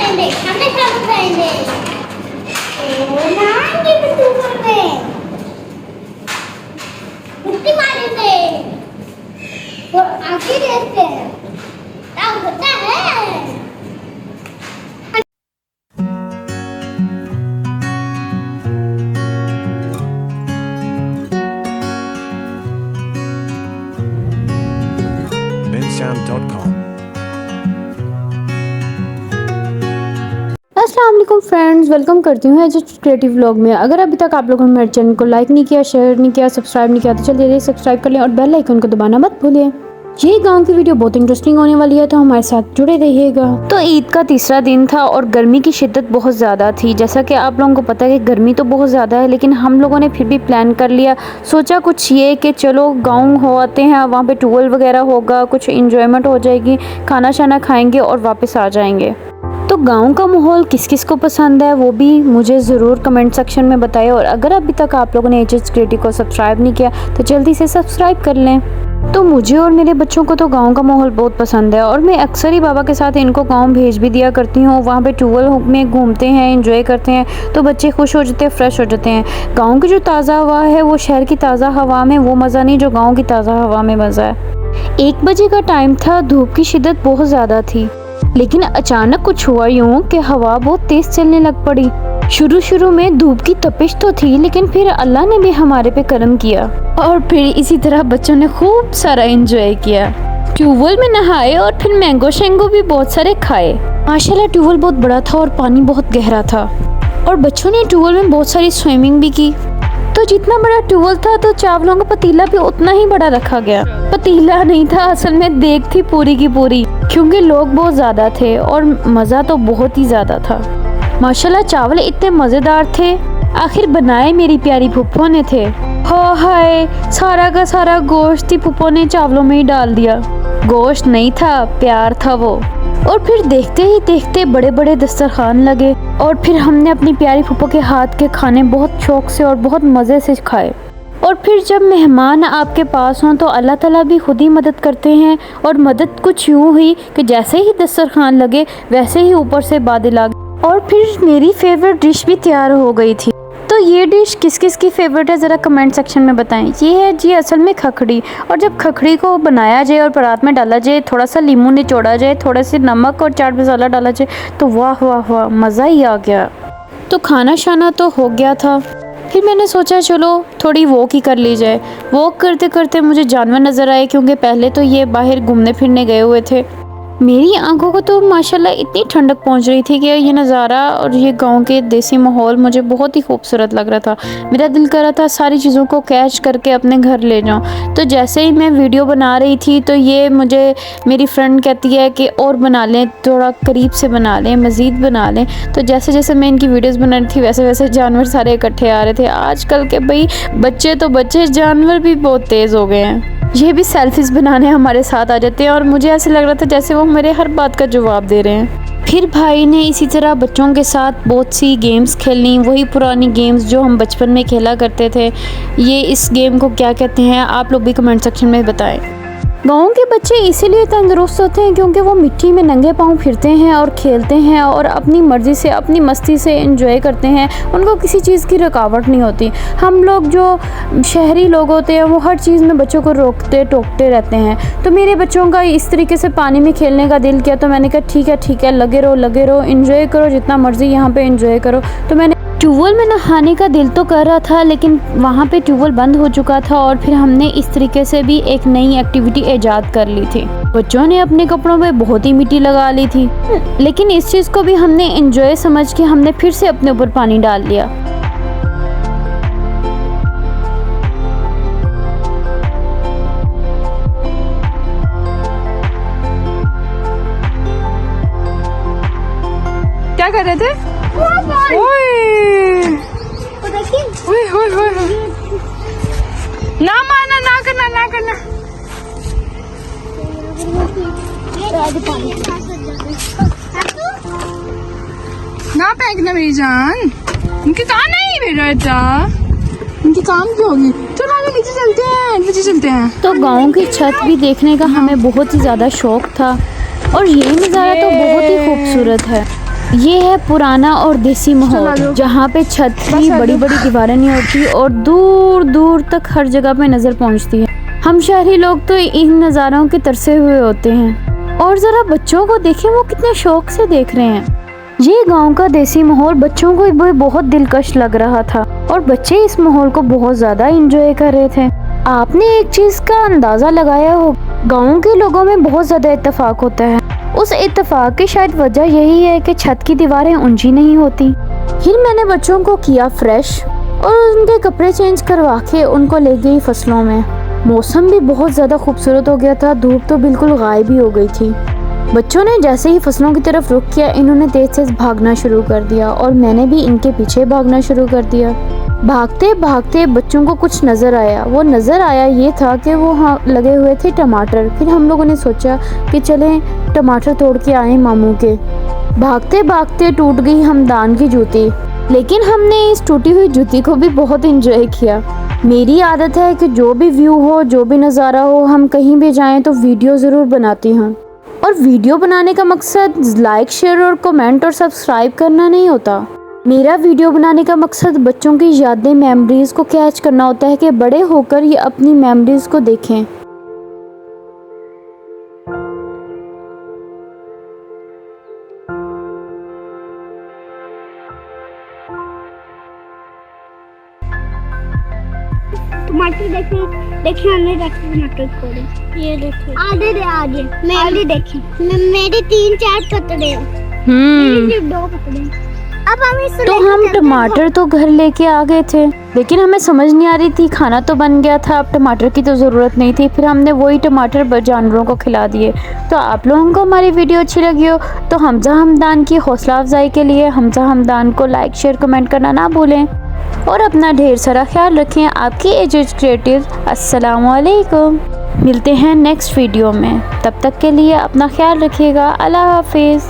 करेंगे, हमेशा बताएंगे। ओ ना ये यूट्यूबर में मुट्ठी मारेंगे और आगे देखते हैं क्या होता है। bensound.com अस्सलाम वालेकुम फ्रेंड्स, वेलकम करती हूँ एज क्रिएटिव व्लॉग में। अगर अभी तक आप लोगों ने मेरे चैनल को लाइक नहीं किया, शेयर नहीं किया, सब्सक्राइब नहीं किया तो जल्दी सब्सक्राइब कर लें और बेल आइकन को दबाना मत भूलिए। ये गांव की वीडियो बहुत इंटरेस्टिंग होने वाली है, तो हमारे साथ जुड़े रहिएगा। तो ईद का तीसरा दिन था और गर्मी की शिद्दत बहुत ज़्यादा थी। जैसा कि आप लोगों को पता है कि गर्मी तो बहुत ज़्यादा है, लेकिन हम लोगों ने फिर भी प्लान कर लिया। सोचा कुछ ये कि चलो गाँव हो आते हैं, वहाँ पे टूवेल वगैरह होगा, कुछ इंजॉयमेंट हो जाएगी, खाना शाना खाएंगे और वापस आ जाएंगे। तो गांव का माहौल किस किस को पसंद है वो भी मुझे ज़रूर कमेंट सेक्शन में बताएं। और अगर अभी तक आप लोगों ने एच क्रिएटिव को सब्सक्राइब नहीं किया तो जल्दी से सब्सक्राइब कर लें। तो मुझे और मेरे बच्चों को तो गांव का माहौल बहुत पसंद है और मैं अक्सर ही बाबा के साथ इनको गांव भेज भी दिया करती हूँ। वहाँ पे टूवेल में घूमते हैं, एंजॉय करते हैं, तो बच्चे खुश हो जाते हैं, फ्रेश हो जाते हैं। गाँव की जो ताज़ा हवा है वो शहर की ताज़ा हवा में वो मज़ा नहीं जो गाँव की ताज़ा हवा में मज़ा है। 1 बजे का टाइम था, धूप की शिद्दत बहुत ज़्यादा थी, लेकिन अचानक कुछ हुआ यूं कि हवा बहुत तेज चलने लग पड़ी। शुरू में धूप की तपिश तो थी, लेकिन फिर अल्लाह ने भी हमारे पे करम किया और फिर इसी तरह बच्चों ने खूब सारा एंजॉय किया। ट्यूबवेल में नहाए और फिर मैंगो शेंगो भी बहुत सारे खाए। माशाल्लाह ट्यूबवेल बहुत बड़ा था और पानी बहुत गहरा था और बच्चों ने ट्यूबवेल में बहुत सारी स्विमिंग भी की। तो जितना बड़ा ट्यूबवेल था तो चावलों का पतीला भी उतना ही बड़ा रखा गया। पतीला नहीं था, असल में देग थी पूरी की पूरी, क्योंकि लोग बहुत ज़्यादा थे और मज़ा तो बहुत ही ज़्यादा था। माशाल्लाह चावल इतने मज़ेदार थे। आखिर बनाए मेरी प्यारी फुप्पो ने थे। हाय, सारा का सारा गोश्त ही फुप्पो ने चावलों में ही डाल दिया। गोश्त नहीं था, प्यार था वो। और फिर देखते ही देखते बड़े बड़े दस्तरखान लगे और फिर हमने अपनी प्यारी फुप्पो के हाथ के खाने बहुत शौक से और बहुत मज़े से खाए। और फिर जब मेहमान आपके पास हों तो अल्लाह ताला भी खुद ही मदद करते हैं। और मदद कुछ यूँ हुई कि जैसे ही दस्तरखान लगे वैसे ही ऊपर से बादल आ गए और फिर मेरी फेवरेट डिश भी तैयार हो गई थी। तो ये डिश किस किस की फेवरेट है ज़रा कमेंट सेक्शन में बताएं। ये है जी असल में खखड़ी। और जब खखड़ी को बनाया जाए और परात में डाला जाए, थोड़ा सा नींबू निचोड़ा जाए, थोड़ा सा नमक और चाट मसाला डाला जाए, तो वाह वाह वाह मज़ा ही आ गया। तो खाना शाना तो हो गया था, फिर मैंने सोचा चलो थोड़ी वॉक ही कर ली जाए। वॉक करते करते मुझे जानवर नज़र आए, क्योंकि पहले तो ये बाहर घूमने फिरने गए हुए थे। मेरी आंखों को तो माशाल्लाह इतनी ठंडक पहुंच रही थी कि ये नज़ारा और ये गांव के देसी माहौल मुझे बहुत ही खूबसूरत लग रहा था। मेरा दिल कर रहा था सारी चीज़ों को कैच करके अपने घर ले जाऊं। तो जैसे ही मैं वीडियो बना रही थी तो ये मुझे मेरी फ्रेंड कहती है कि और बना लें, थोड़ा करीब से बना लें, मज़ीद बना लें। तो जैसे जैसे मैं इनकी वीडियोज़ बना रही थी वैसे वैसे जानवर सारे इकट्ठे आ रहे थे। आजकल के भाई बच्चे तो बच्चे, जानवर भी बहुत तेज़ हो गए हैं। ये भी सेल्फीज बनाने हमारे साथ आ जाते हैं और मुझे ऐसे लग रहा था जैसे वो मेरे हर बात का जवाब दे रहे हैं। फिर भाई ने इसी तरह बच्चों के साथ बहुत सी गेम्स खेलनी, वही पुरानी गेम्स जो हम बचपन में खेला करते थे। ये इस गेम को क्या कहते हैं आप लोग भी कमेंट सेक्शन में बताएं। गाँव के बच्चे इसीलिए तंदुरुस्त होते हैं क्योंकि वो मिट्टी में नंगे पाँव फिरते हैं और खेलते हैं और अपनी मर्ज़ी से अपनी मस्ती से एंजॉय करते हैं। उनको किसी चीज़ की रुकावट नहीं होती। हम लोग जो शहरी लोग होते हैं वो हर चीज़ में बच्चों को रोकते टोकते रहते हैं। तो मेरे बच्चों का इस तरीके से पानी में खेलने का दिल किया, तो मैंने कहा ठीक है लगे रहो एंजॉय करो, जितना मर्ज़ी यहाँ पर एंजॉय करो। तो मैंने ट्यूबवेल में नहाने का दिल तो कर रहा था, लेकिन वहाँ पे ट्यूबवेल बंद हो चुका था और फिर हमने इस तरीके से भी एक नई एक्टिविटी ईजाद कर ली थी। बच्चों ने अपने कपड़ों पे बहुत ही मिट्टी लगा ली थी, लेकिन इस चीज़ को भी हमने एंजॉय समझ के हमने फिर से अपने ऊपर पानी डाल लिया। क्या कर रहे थे? ना मारना, ना करना। ना फेंकना मेरी जान, उनके काम नहीं बेटा, उनके काम क्यों होगी। चलो आगे नीचे चलते हैं। तो गांव की छत भी देखने का हमें बहुत ही ज़्यादा शौक था और ये नज़ारा तो बहुत ही खूबसूरत है। ये है पुराना और देसी चलो माहौल, जहाँ पे छत की बस बड़ी बड़ी दीवारें नहीं होती और दूर दूर तक हर जगह पे नजर पहुँचती है। हम शहरी लोग तो इन नज़ारों के तरसे हुए होते हैं। और ज़रा बच्चों को देखें, वो कितने शौक से देख रहे हैं। ये गांव का देसी माहौल बच्चों को भी बहुत दिलकश लग रहा था और बच्चे इस माहौल को बहुत ज़्यादा एंजॉय कर रहे थे। आपने एक चीज़ का अंदाज़ा लगाया हो, गाँव के लोगों में बहुत ज़्यादा इत्तेफाक होता है। उस इत्तेफाक की शायद वजह यही है कि छत की दीवारें ऊंची नहीं होती। फिर मैंने बच्चों को किया फ्रेश और उनके कपड़े चेंज करवा के उनको ले गई फसलों में। मौसम भी बहुत ज़्यादा खूबसूरत हो गया था, धूप तो बिल्कुल गायब ही हो गई थी। बच्चों ने जैसे ही फसलों की तरफ रुख किया, इन्होंने तेज तेज भागना शुरू कर दिया और मैंने भी इनके पीछे भागना शुरू कर दिया। भागते भागते बच्चों को कुछ नज़र आया। वो नज़र आया ये था कि वो लगे हुए थे टमाटर। फिर हम लोगों ने सोचा कि चलें टमाटर तोड़ के आए मामू के। भागते भागते टूट गई हमदान की जूती, लेकिन हमने इस टूटी हुई जूती को भी बहुत एंजॉय किया। मेरी आदत है कि जो भी व्यू हो, जो भी नज़ारा हो, हम कहीं भी जाएं तो वीडियो ज़रूर बनाती हूँ। और वीडियो बनाने का मकसद लाइक, शेयर और कमेंट और सब्सक्राइब करना नहीं होता। मेरा वीडियो बनाने का मकसद बच्चों की यादें, मेमोरीज़ को कैच करना होता है कि बड़े होकर ये अपनी मेमोरीज़ को देखें। टमाटर देखिए हमने रखे टमाटर को। ये देखो आधे मेरे देखें, मेरे 3-4 पतड़े हैं। सिर्फ 2 पतड़े। अब हम टमाटर तो घर लेके आ गए थे, लेकिन हमें समझ नहीं आ रही थी, खाना तो बन गया था, अब टमाटर की तो ज़रूरत नहीं थी। फिर हमने वही टमाटर जानवरों को खिला दिए। तो आप लोगों को हमारी वीडियो अच्छी लगी हो तो हमजा हमदान की हौसला अफजाई के लिए हमजा हमदान को लाइक, शेयर, कमेंट करना ना भूलें और अपना ढेर सारा ख्याल रखें। आपकी एजेड क्रिएटिव। अस्सलाम वालेकुम। मिलते हैं नेक्स्ट वीडियो में, तब तक के लिए अपना ख्याल रखिएगा। अल्लाह हाफिज़।